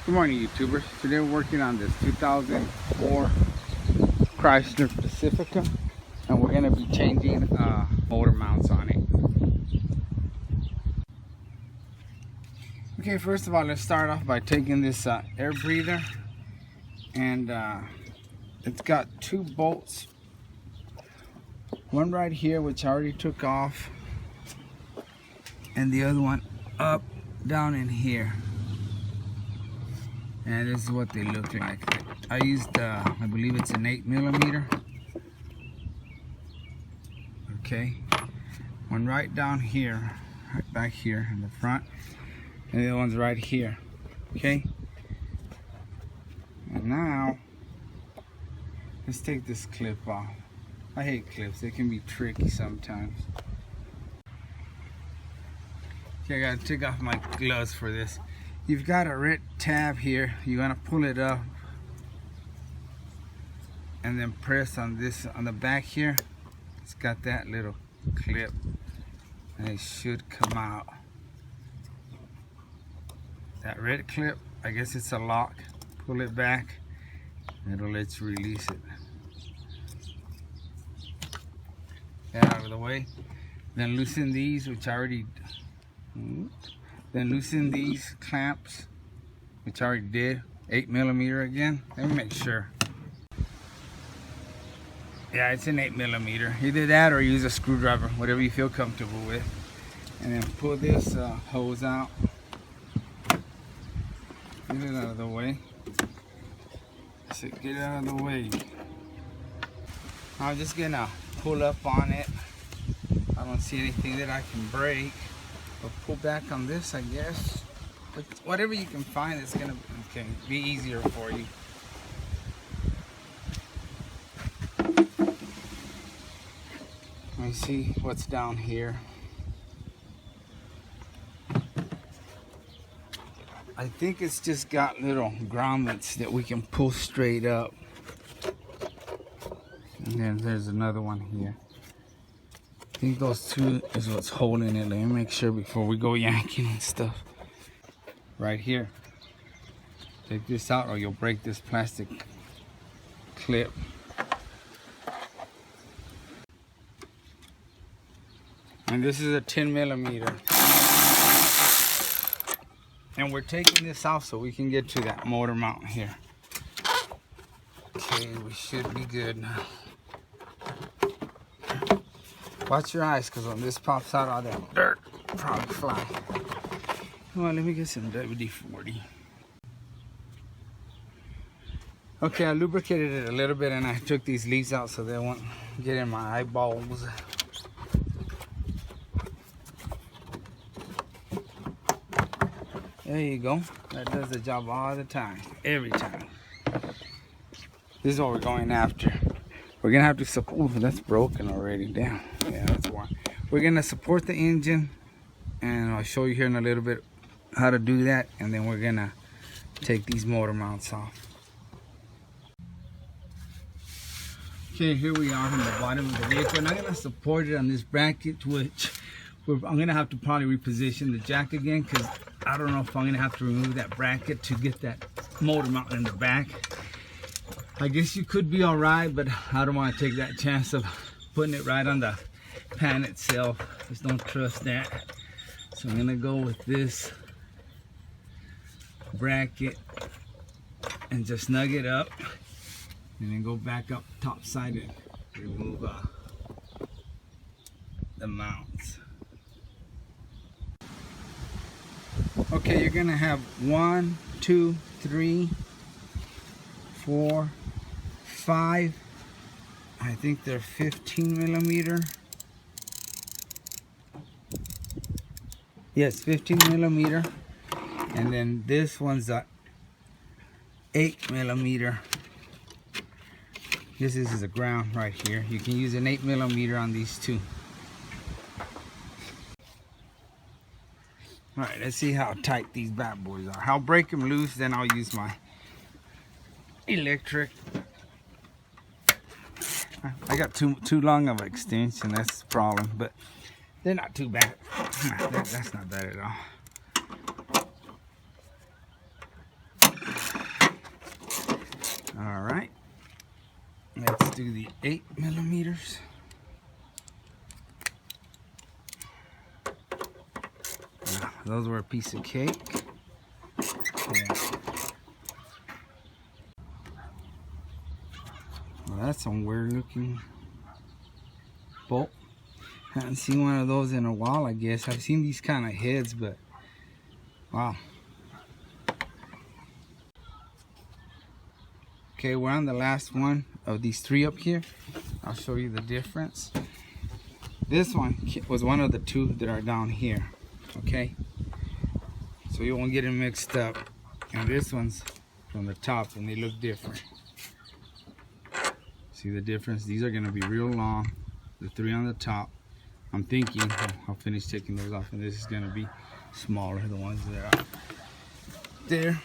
Good morning, YouTubers. Today we're working on this 2004 Chrysler Pacifica, and we're going to be changing motor mounts on it. Okay, first of all, let's start off by taking this air breather, and it's got two bolts. One right here, which I already took off, and the other one up down in here. And this is what they look like. I used, I believe it's an 8mm. Okay. One right down here, right back here in the front. And the other one's right here. Okay. And now, let's take this clip off. I hate clips. They can be tricky sometimes. Okay, I gotta take off my gloves for this. You've got a red tab here. You're gonna pull it up and then press on this on the back here. It's got that little clip and it should come out. That red clip, I guess it's a lock. Pull it back, it'll let you release it. Get out of the way. Then loosen these, which I already Then loosen these clamps, which I already did. 8mm again. Let me make sure. Yeah, it's an 8mm. Either that or use a screwdriver, whatever you feel comfortable with. And then pull this hose out. Get it out of the way. So get it out of the way. I'm just gonna pull up on it. I don't see anything that I can break. But pull back on this, I guess. But whatever you can find, it's gonna be easier for you. Let me see what's down here. I think it's just got little grommets that we can pull straight up. And then there's another one here. I think those two is what's holding it. Let me make sure before we go yanking and stuff. Right here. Take this out or you'll break this plastic clip. And this is a 10mm. And we're taking this off so we can get to that motor mount here. Okay, we should be good now. Watch your eyes, because when this pops out, all that dirt probably fly. Come on, let me get some WD-40. Okay, I lubricated it a little bit and I took these leaves out so they won't get in my eyeballs. There you go. That does the job all the time, every time. This is what we're going after. We're gonna have to support. Oh, that's broken already. Damn. Yeah, that's why. We're gonna support the engine, and I'll show you here in a little bit how to do that, and then we're gonna take these motor mounts off. Okay, here we are on the bottom of the vehicle, and I'm gonna support it on this bracket, which I'm gonna have to probably reposition the jack again, because I don't know if I'm gonna have to remove that bracket to get that motor mount in the back. I guess you could be all right, but I don't want to take that chance of putting it right on the pan itself. Just don't trust that. So I'm gonna go with this bracket and just snug it up, and then go back up top side and remove the mounts. Okay, you're gonna have 1, 2, 3, 4, 5. I think they're 15mm. Yes, 15mm. And then this one's a 8mm. This is the ground right here. You can use an 8mm on these two. All right, let's see how tight these bad boys are. I'll break them loose, then I'll use my electric. I got too long of an extension, that's the problem, but they're not too bad. That's not bad at all. do the 8mm. Those were a piece of cake. Yeah. Well, that's some weird looking bolt. Haven't seen one of those in a while, I guess. I've seen these kind of heads, but wow. Okay, we're on the last one of these 3 up here. I'll show you the difference. This one was one of the 2 that are down here. Okay, so you won't get them mixed up. And this one's from the top, and they look different. See the difference? These are going to be real long. The 3 on the top. I'm thinking I'll finish taking those off, and this is going to be smaller, the ones that are there.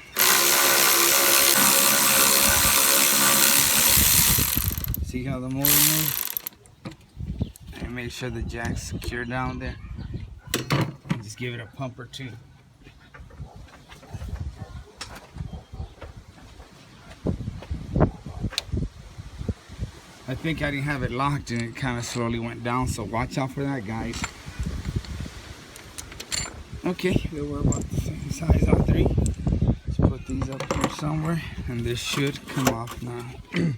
See how the motor moves? And make sure the jack's secure down there. And just give it a pump or 2. I think I didn't have it locked and it kind of slowly went down, so watch out for that, guys. Okay, they were about the same size, all 3. Let's put these up here somewhere, and this should come off now. Look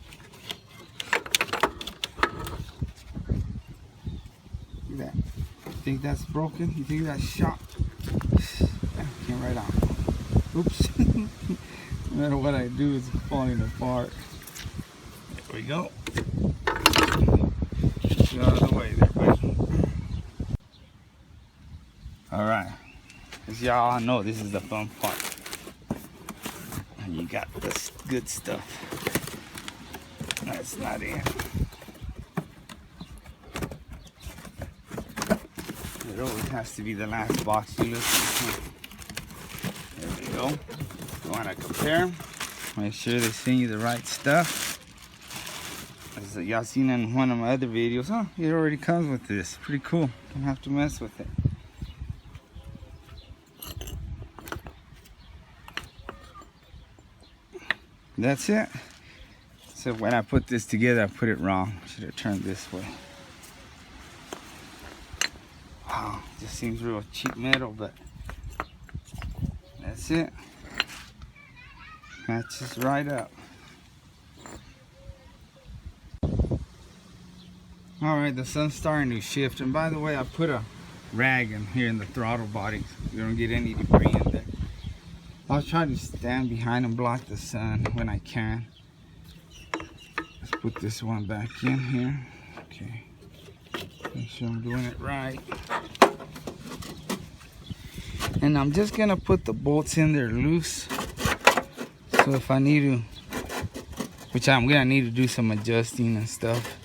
at that. You think that's broken? You think that's shot? Yeah, came right out. Oops. No matter what I do, it's falling apart. There we go. Get out of the way there, buddy. Alright. As y'all know, this is the fun part. And you got this good stuff. That's not in. It always has to be the last box you look at. There we go. You want to compare them. Make sure they send you the right stuff. As y'all seen in one of my other videos. Oh, it already comes with this. Pretty cool. Don't have to mess with it. That's it. So when I put this together, I put it wrong. Should have turned this way. Wow, just seems real cheap metal, but that's it. Matches right up. Alright, the sun's starting to shift, and by the way, I put a rag in here in the throttle body so we don't get any debris in there. I'll try to stand behind and block the sun when I can. Let's put this one back in here. Okay. Make sure I'm doing it right. And I'm just gonna put the bolts in there loose. So if I need to, which I'm gonna need to do some adjusting and stuff.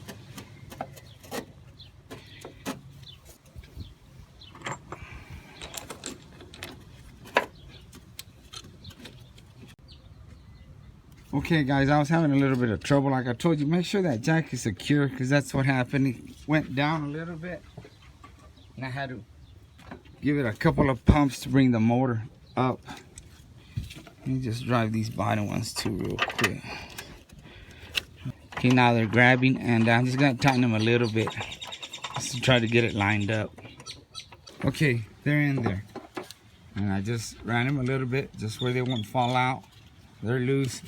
Okay guys, I was having a little bit of trouble. Like I told you, make sure that jack is secure, because that's what happened. It went down a little bit and I had to give it a couple of pumps to bring the motor up. Let me just drive these bottom ones too real quick. Okay, now they're grabbing, and I'm just gonna tighten them a little bit just to try to get it lined up. Okay, they're in there, and I just ran them a little bit just where they won't fall out. They're loose.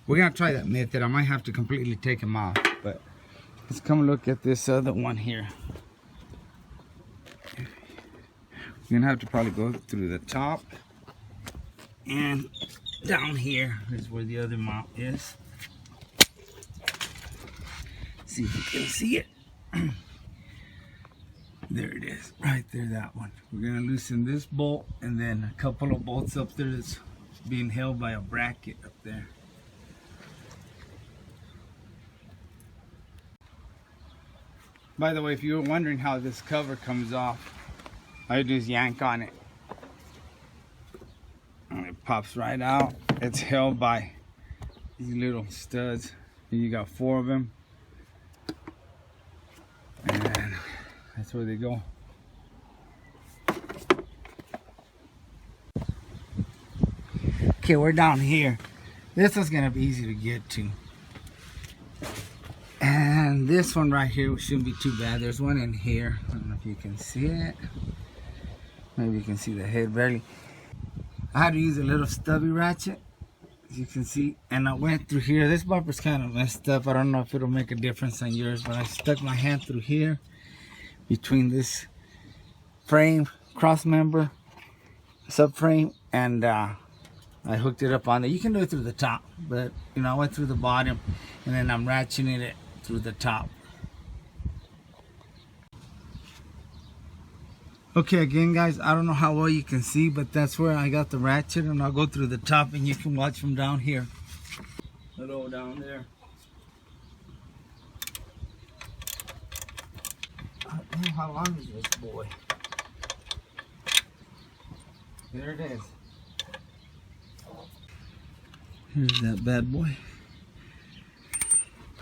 We're gonna try that method. I might have to completely take them off, but let's come look at this other one here. We're gonna have to probably go through the top, and down here is where the other mount is. See if you can see it. There it is, right there, that one. We're gonna loosen this bolt, and then a couple of bolts up there that's being held by a bracket up there. By the way, if you were wondering how this cover comes off, all you do is yank on it and it pops right out. It's held by these little studs, and you got 4 of them, and that's where they go. Okay, we're down here. This is gonna be easy to get to, and And this one right here shouldn't be too bad. There's one in here. I don't know if you can see it. Maybe you can see the head barely. I had to use a little stubby ratchet, as you can see, and I went through here. This bumper's kind of messed up. I don't know if it'll make a difference on yours, but I stuck my hand through here between this frame, cross member, subframe, and I hooked it up on there. You can do it through the top, but you know, I went through the bottom and then I'm ratcheting it through the top. Okay, again guys, I don't know how well you can see, but that's where I got the ratchet, and I'll go through the top and you can watch from down here. Hello down there. How long is this boy? There it is. Here's that bad boy.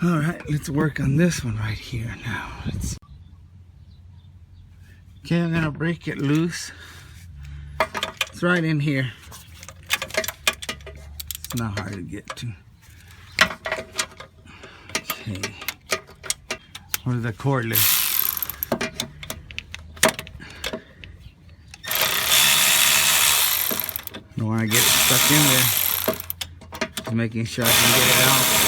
All right, let's work on this one right here now. Okay, I'm gonna break it loose. It's right in here. It's not hard to get to. Okay. Where's the cordless? Don't want to get it stuck in there. Just making sure I can get it out.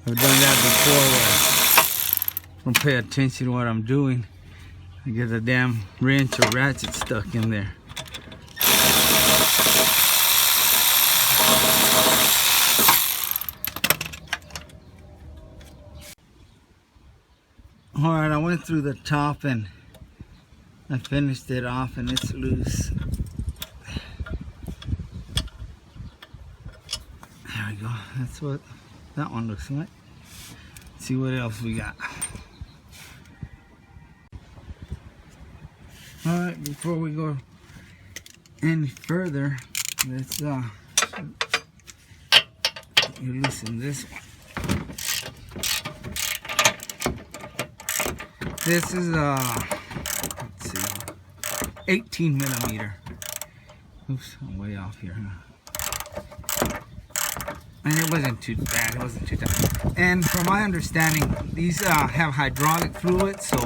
I've done that before where I don't pay attention to what I'm doing. I get a damn wrench or ratchet stuck in there. Alright, I went through the top and I finished it off and it's loose. There we go. That's what that one looks like. Let's see what else we got. Alright, before we go any further, let's loosen this one. This is let's see, 18 millimeter. Oops, I'm way off here, huh? And it wasn't too bad, it wasn't too tough. And from my understanding, these have hydraulic fluid, so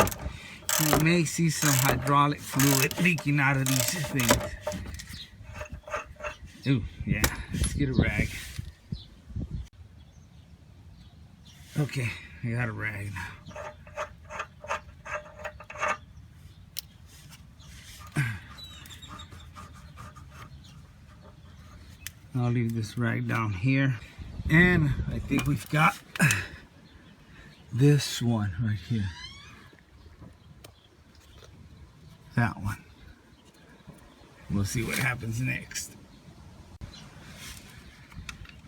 you may see some hydraulic fluid leaking out of these things. Ooh, yeah, let's get a rag. Okay, I got a rag now. I'll leave this rag down here. And I think we've got this one right here. That one. We'll see what happens next.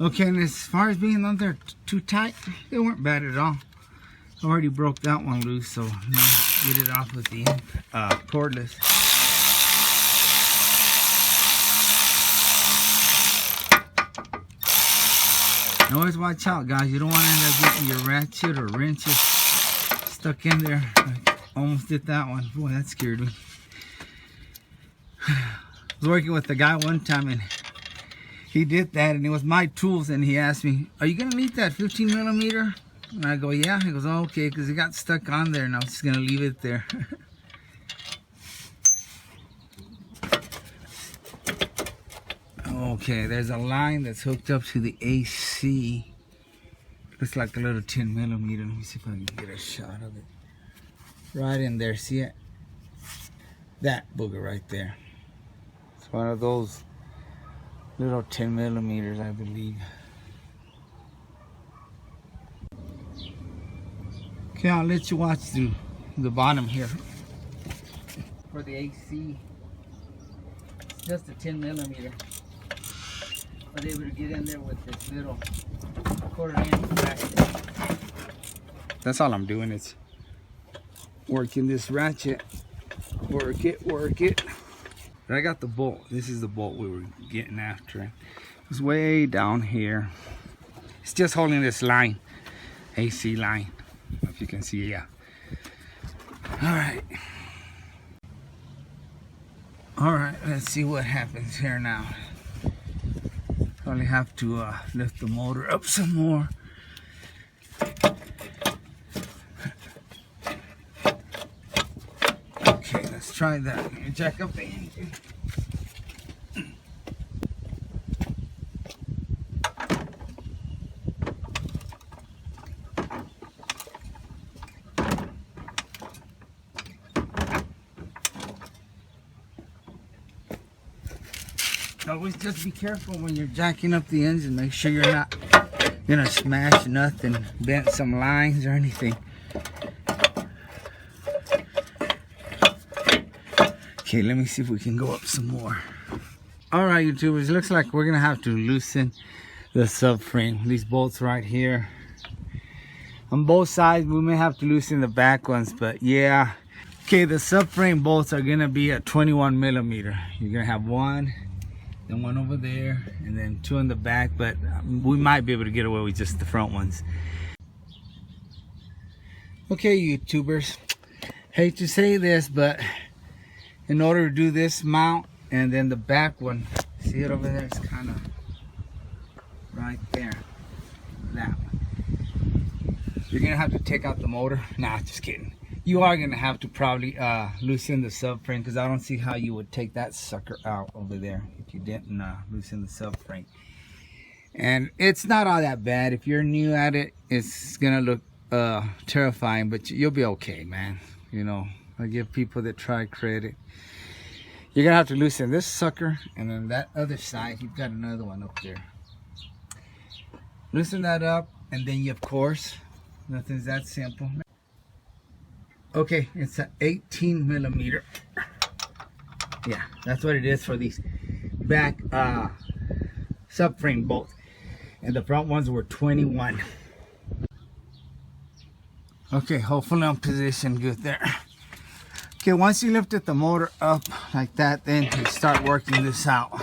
Okay, and as far as being on there too tight, they weren't bad at all. I already broke that one loose, so now get it off with the cordless. And always watch out, guys. You don't want to end up getting your ratchet or wrenches stuck in there. I almost did that one. Boy, that scared me. I was working with the guy one time and he did that, and it was my tools, and he asked me, are you gonna need that 15 millimeter? And I go, yeah. He goes, oh, okay, because it got stuck on there and I was just gonna leave it there. Okay, there's a line that's hooked up to the AC. Looks like a little 10 millimeter. Let me see if I can get a shot of it. Right in there, see it? That booger right there. It's one of those little 10 millimeters, I believe. Okay, I'll let you watch through the bottom here. For the AC, it's just a 10 millimeter. I was able to get in there with this little 1/4 inch ratchet. That's all I'm doing is working this ratchet. Work it, work it. But I got the bolt. This is the bolt we were getting after. It's way down here. It's just holding this line, AC line. I don't know if you can see, yeah. All right. All right, let's see what happens here now. Probably have to lift the motor up some more. try that. Jack up the engine. Always just be careful when you're jacking up the engine. Make sure you're not gonna smash nothing, bent some lines or anything. Okay, let me see if we can go up some more. All right, YouTubers, looks like we're gonna have to loosen the subframe. These bolts right here. On both sides, we may have to loosen the back ones, but yeah. Okay, the subframe bolts are gonna be at 21 millimeter. You're gonna have one, then one over there, and then two in the back, but we might be able to get away with just the front ones. Okay, YouTubers, hate to say this, but in order to do this mount and then the back one, see it over there? It's kind of right there. That one. You're gonna have to take out the motor. Nah, just kidding. You are gonna have to probably loosen the subframe, because I don't see how you would take that sucker out over there if you didn't loosen the subframe. And it's not all that bad. If you're new at it, it's gonna look terrifying, but you'll be okay, man. You know, I give people that try credit. You're gonna have to loosen this sucker, and then that other side, you've got another one up there. Loosen that up, and then you, of course, nothing's that simple. Okay, it's an 18 millimeter. Yeah, that's what it is for these back subframe bolts, and the front ones were 21. Okay, hopefully I'm positioned good there. Okay, once you lifted the motor up like that, then you start working this out.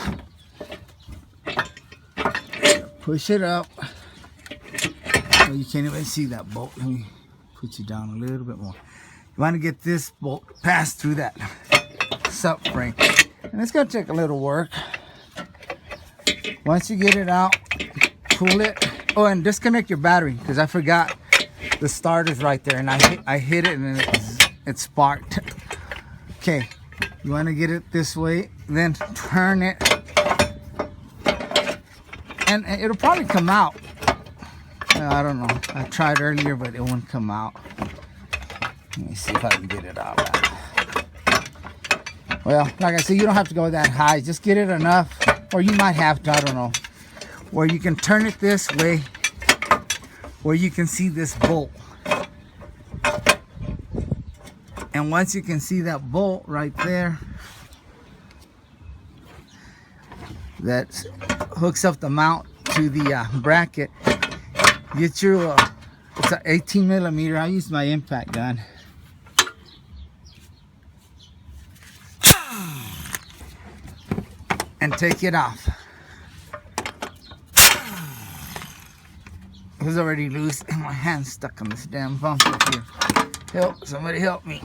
Push it up. Oh, you can't even see that bolt. Let me put you down a little bit more. You want to get this bolt passed through that subframe, and it's going to take a little work. Once you get it out, pull it. Oh, and disconnect your battery, because I forgot the starter's right there, and I hit it and it sparked. Okay, you want to get it this way, then turn it, and it'll probably come out. I don't know, I tried earlier, but it won't come out. Let me see if I can get it out. Well, like I said, you don't have to go that high. Just get it enough, or you might have to, I don't know, where you can turn it this way, where you can see this bolt. And once you can see that bolt right there, that hooks up the mount to the bracket, get your, it's an 18 millimeter. I use my impact gun. And take it off. It was already loose, and my hand's stuck on this damn bumper here. Help! Somebody help me.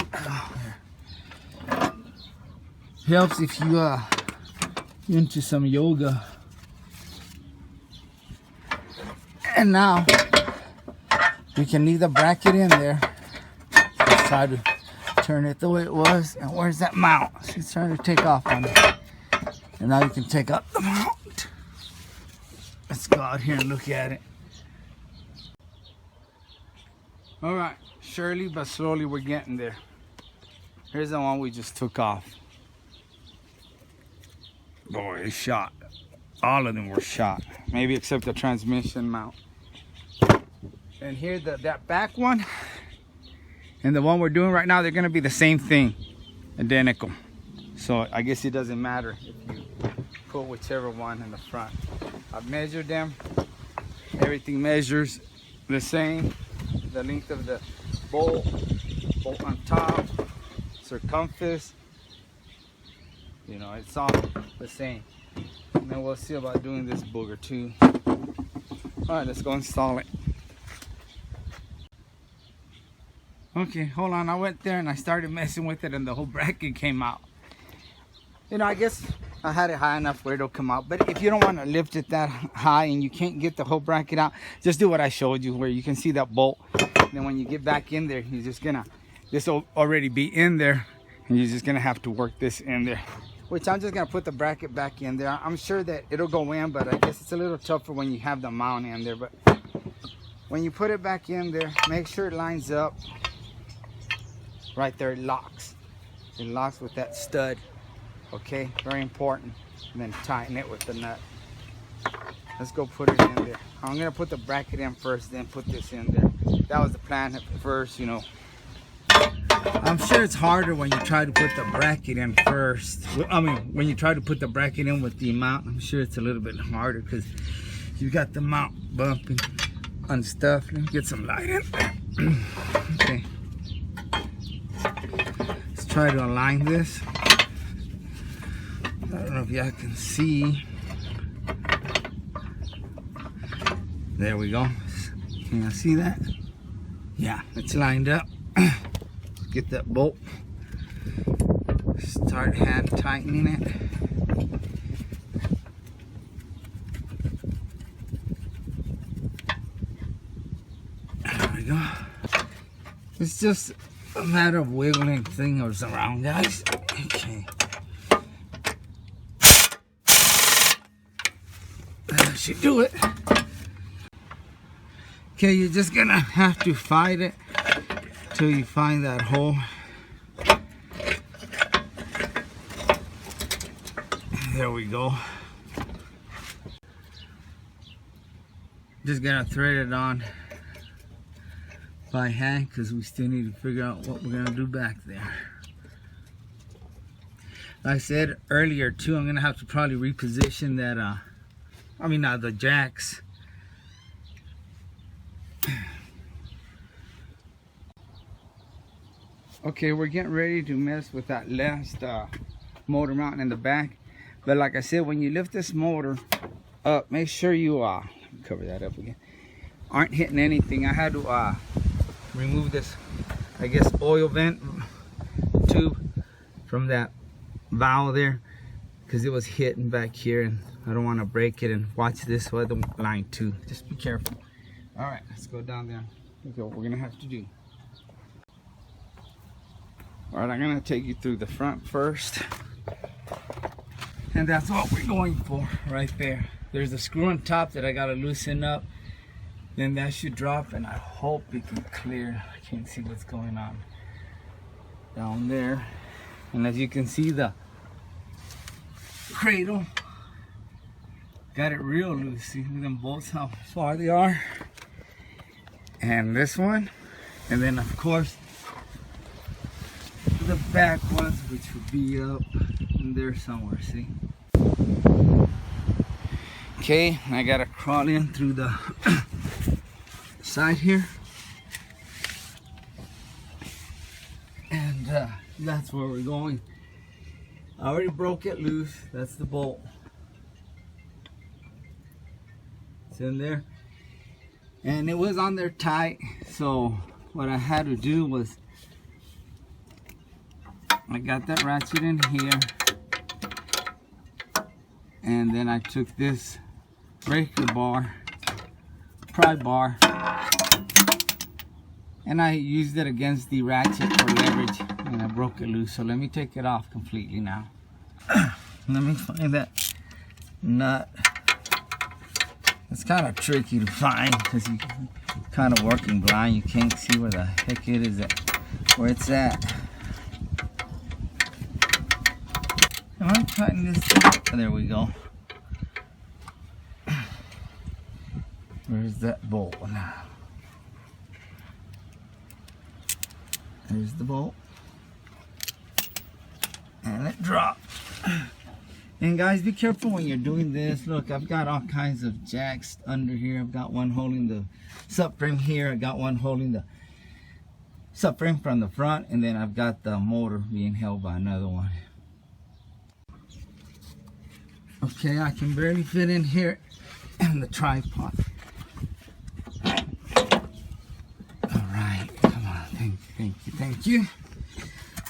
Helps if you into some yoga. And now we can leave the bracket in there. Let's try to turn it the way it was. And where's that mount? It's trying to take off on it. And now you can take up the mount. Let's go out here and look at it. All right, surely but slowly we're getting there. Here's the one we just took off. Boy, it's shot. All of them were shot, maybe except the transmission mount. And here that back one and the one we're doing right now, they're gonna be the same thing, identical. So I guess it doesn't matter if you put whichever one in the front. I've measured them. Everything measures the same. The length of the bolt on top, circumference, you know, it's all the same. And then we'll see about doing this booger too. All right, let's go install it. Okay, hold on. I went there and I started messing with it, and the whole bracket came out. You know, I guess I had it high enough where it'll come out. But if you don't want to lift it that high and you can't get the whole bracket out, just do what I showed you, where you can see that bolt. And then when you get back in there, you're just gonna, this will already be in there, And you're just gonna have to work this in there. Which I'm just gonna put the bracket back in there. I'm sure that it'll go in, but I guess it's a little tougher when you have the mount in there. But when you put it back in there, make sure it lines up. Right there, it locks. It locks with that stud. Okay, very important. And then tighten it with the nut. Let's go put it in there. I'm gonna put the bracket in first, then put this in there. That was the plan at first, you know. I'm sure it's harder when you try to put the bracket in first. I mean, when you try to put the bracket in with the mount, I'm sure it's a little bit harder because you got the mount bumping on stuff. Let me get some light in there. Okay. Let's try to align this. I don't know if y'all can see. There we go. Can you see that? Yeah, it's lined up. Get that bolt. Start hand tightening it. There we go. It's just a matter of wiggling things around, guys. Okay. That should do it. Okay, you're just gonna have to fight it till you find that hole. There we go. Just gonna thread it on by hand because we still need to figure out what we're gonna do back there. Like I said earlier too, I'm gonna have to probably reposition that the jacks. Okay, we're getting ready to mess with that last motor mount in the back. But like I said, when you lift this motor up, make sure you cover that up again. Aren't hitting anything. I had to remove this, I guess, oil vent tube from that valve there because it was hitting back here, and I don't want to break it. And watch this weather line too. Just be careful. All right, let's go down there. Look at what we're gonna have to do. All right, I'm gonna take you through the front first. And that's what we're going for right there. There's a screw on top that I gotta loosen up. Then that should drop, and I hope it can clear. I can't see what's going on down there. And as you can see, the cradle got it real loose. See them bolts, how far they are. And this one. And then of course, the back ones, which would be up in there somewhere, see? Okay, I gotta crawl in through the side here. And that's where we're going. I already broke it loose. That's the bolt. It's in there. And it was on there tight. So what I had to do was I got that ratchet in here, and then I took this breaker bar, pry bar, and I used it against the ratchet for leverage, and I broke it loose. So let me take it off completely now. Let me find that nut. It's kind of tricky to find because you're kind of working blind. You can't see where the heck it is where it's at. I'm tighten this. Oh, there we go. Where's that bolt now? There's the bolt. And it dropped. And guys, be careful when you're doing this. Look, I've got all kinds of jacks under here. I've got one holding the subframe here. I got one holding the subframe from the front. And then I've got the motor being held by another one. Okay, I can barely fit in here in the tripod. All right, come on, thank you.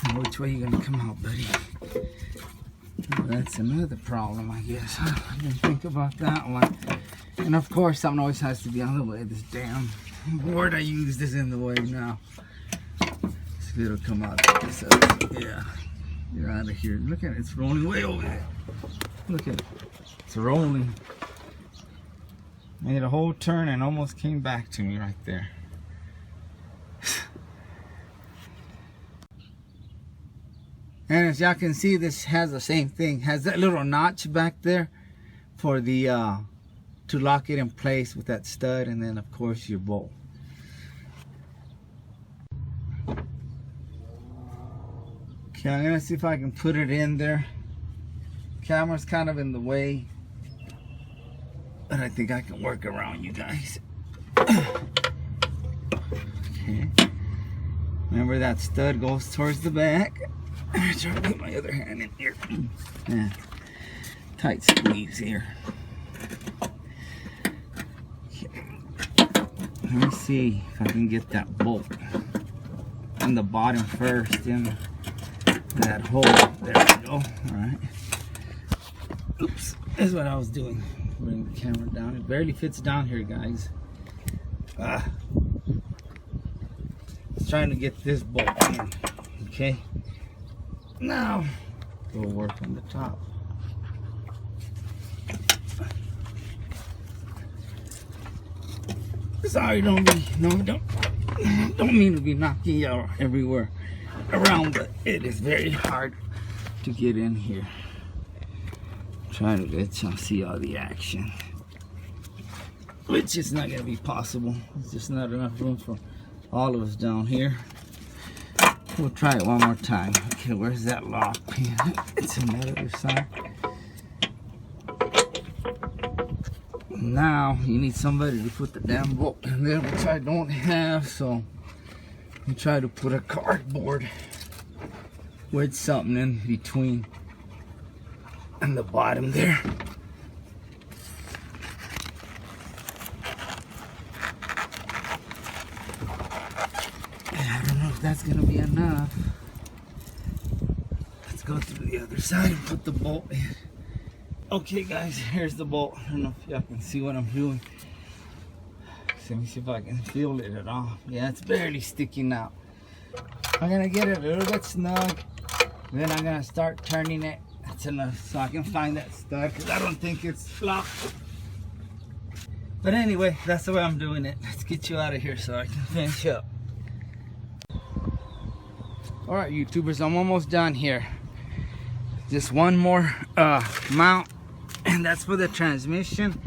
Now, which way are you gonna come out, buddy? Well, that's another problem, I guess. I didn't think about that one. And of course, something always has to be on the way. This damn board I used is in the way now. if it'll come out like this other. Yeah, you're out of here. Look at it, it's rolling way over there. Look at it, it's rolling. Made a whole turn and almost came back to me right there. And as y'all can see, this has the same thing. Has that little notch back there for the to lock it in place with that stud, and then of course your bolt. Okay, I'm gonna see if I can put it in there. Camera's kind of in the way, but I think I can work around you guys. Okay. Remember that stud goes towards the back. I'm trying to put my other hand in here. Yeah. Tight squeeze here. Okay. Let me see if I can get that bolt on the bottom first in that hole. There we go. Alright. Oops. That's what I was doing. Bring the camera down. It barely fits down here, guys. Just trying to get this bolt in. Okay. Now we'll work on the top. Sorry, don't mean to be knocking you out everywhere around, but it is very hard to get in here. Trying to let y'all see all the action, which is not gonna be possible. There's just not enough room for all of us down here. We'll try it one more time. Okay, where's that lock pin? It's on that other side. Now you need somebody to put the damn bolt in there, which I don't have, so we try to put a cardboard with something in between and the bottom there. I don't know if that's gonna be enough. Let's go through the other side and put the bolt in. Okay guys, here's the bolt. I don't know if y'all can see what I'm doing. So let me see if I can feel it at all. Yeah, it's barely sticking out. I'm gonna get it a little bit snug. Then I'm gonna start turning it. That's enough so I can find that stud, because I don't think it's locked. But anyway, that's the way I'm doing it. Let's get you out of here so I can finish up. Alright YouTubers, I'm almost done here. Just one more mount, and that's for the transmission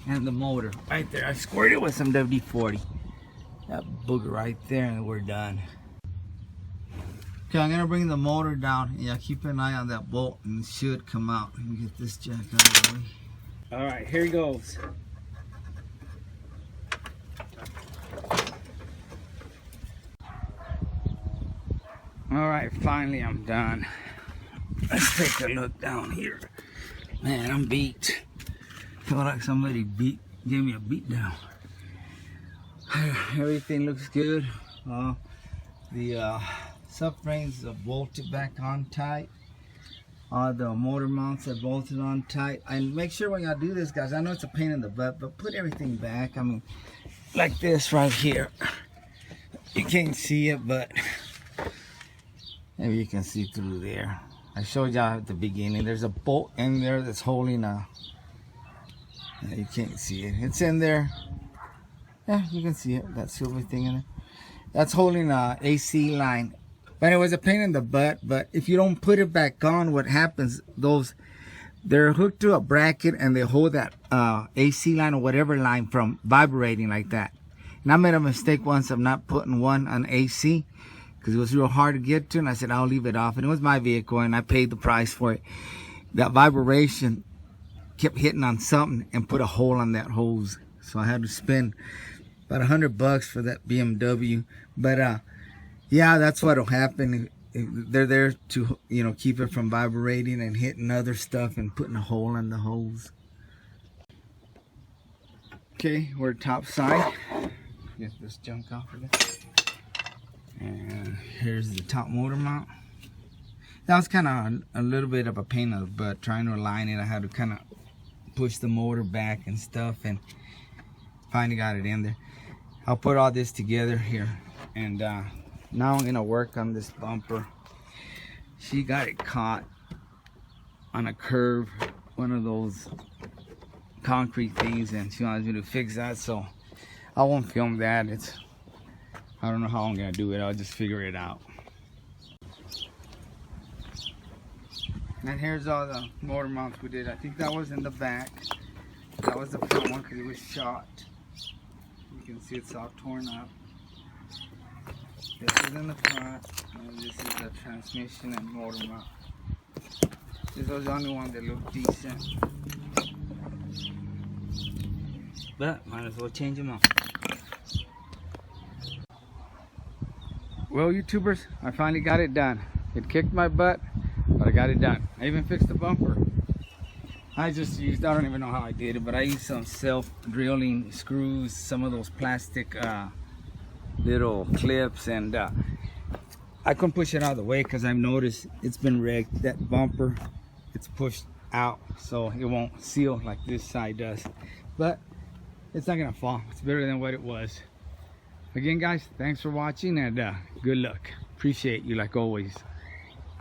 and the motor right there. I squared it with some WD-40. That booger right there, and we're done. Okay, I'm gonna bring the motor down. Yeah, keep an eye on that bolt and it should come out. Let me get this jack out of the way. Alright, here he goes. Alright, finally I'm done. Let's take a look down here. Man, I'm beat. Feel like somebody gave me a beat down. Everything looks good. The subframes are bolted back on tight. The motor mounts are bolted on tight. And make sure when y'all do this, guys, I know it's a pain in the butt, but put everything back. I mean, like this right here. You can't see it, but maybe you can see through there. I showed y'all at the beginning. There's a bolt in there that's holding a... Yeah, you can't see it. It's in there. Yeah, you can see it. That silver thing in there. That's holding a AC line. But it was a pain in the butt. But if you don't put it back on, what happens? They're hooked to a bracket and they hold that AC line or whatever line from vibrating like that. And I made a mistake once of not putting one on AC, because it was real hard to get to, and I said I'll leave it off, and it was my vehicle and I paid the price for it. That vibration kept hitting on something and put a hole on that hose, so I had to spend about $100 for that BMW. But yeah, that's what'll happen. They're there to, you know, keep it from vibrating and hitting other stuff and putting a hole in the hose. Okay, we're top side. Get this junk off of it. And here's the top motor mount. That was kind of a little bit of a pain in the butt trying to align it. I had to kind of push the motor back and stuff, and finally got it in there. I'll put all this together here and Now I'm gonna work on this bumper. She got it caught on a curve, one of those concrete things, and she wants me to fix that, so I won't film that. I don't know how I'm gonna do it. I'll just figure it out. And here's all the motor mounts we did. I think that was in the back. That was the front one because it was shot. You can see it's all torn up. This is in the front, and this is the transmission and motor mount. This was the only one that looked decent. But might as well change them out. Well, YouTubers, I finally got it done. It kicked my butt, but I got it done. I even fixed the bumper. I don't even know how I did it, but I used some self-drilling screws, some of those plastic little clips, and I couldn't push it out of the way because I've noticed it's been wrecked. That bumper, it's pushed out so it won't seal like this side does, but it's not gonna fall. It's better than what it was. Again, guys, thanks for watching, and good luck. Appreciate you like always.